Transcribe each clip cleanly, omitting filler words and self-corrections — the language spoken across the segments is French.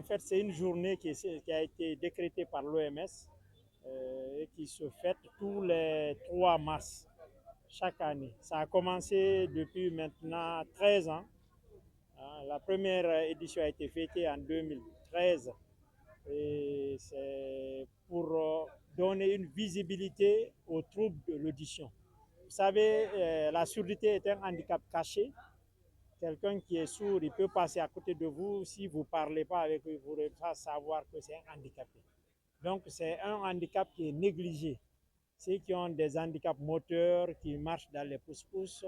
fait, c'est une journée qui a été décrétée par l'OMS et qui se fête tous les 3 mars chaque année. Ça a commencé depuis maintenant 13 ans. La première édition a été fêtée en 2013 et c'est pour donner une visibilité aux troubles de l'audition. Vous savez, la surdité est un handicap caché. Quelqu'un qui est sourd, il peut passer à côté de vous. Si vous ne parlez pas avec lui, vous ne pouvez pas savoir que c'est un handicapé. Donc, c'est un handicap qui est négligé. Ceux qui ont des handicaps moteurs, qui marchent dans les pousse-pousse,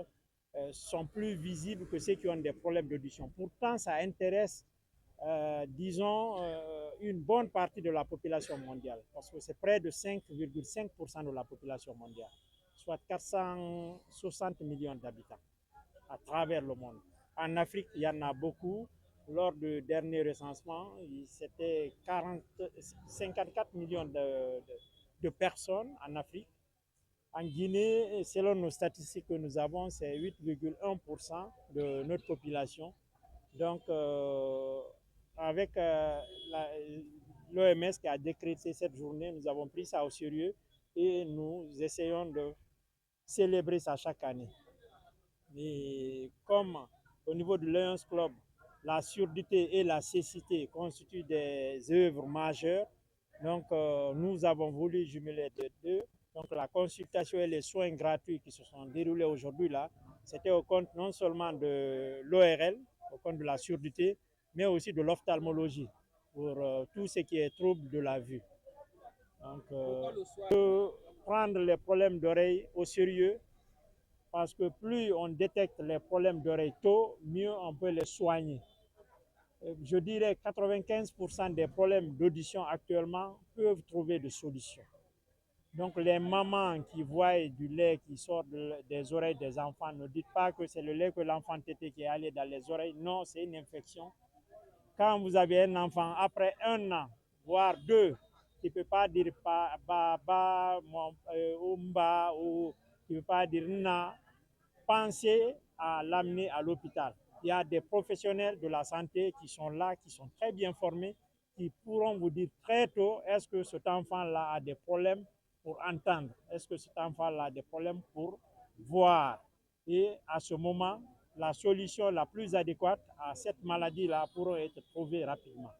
sont plus visibles que ceux qui ont des problèmes d'audition. Pourtant, ça intéresse, disons, une bonne partie de la population mondiale, parce que c'est près de 5,5% de la population mondiale, soit 460 millions d'habitants à travers le monde. En Afrique, il y en a beaucoup. Lors du dernier recensement, c'était 54 millions de personnes en Afrique. En Guinée, selon nos statistiques que nous avons, c'est 8,1% de notre population. Donc, avec l'OMS qui a décrété cette journée, nous avons pris ça au sérieux et nous essayons de célébrer ça chaque année. Et comme au niveau du Lions Club, la surdité et la cécité constituent des œuvres majeures, donc nous avons voulu jumeler les deux. Donc la consultation et les soins gratuits qui se sont déroulés aujourd'hui là, c'était au compte non seulement de l'ORL, au compte de la surdité, mais aussi de l'ophtalmologie pour tout ce qui est trouble de la vue. Donc, prendre les problèmes d'oreille au sérieux, parce que plus on détecte les problèmes d'oreille tôt, mieux on peut les soigner. Je dirais que 95% des problèmes d'audition actuellement peuvent trouver des solutions. Donc les mamans qui voient du lait qui sort des oreilles des enfants, ne dites pas que c'est le lait que l'enfant tété qui est allé dans les oreilles. Non, c'est une infection. Quand vous avez un enfant, après 1 an, voire 2, qui ne peut pas dire baba, umba, ou qui ne peut pas dire na, pensez à l'amener à l'hôpital. Il y a des professionnels de la santé qui sont là, qui sont très bien formés, qui pourront vous dire très tôt, est-ce que cet enfant-là a des problèmes pour entendre, est-ce que cet enfant-là a des problèmes pour voir. Et à ce moment, la solution la plus adéquate à cette maladie-là pourra être trouvée rapidement.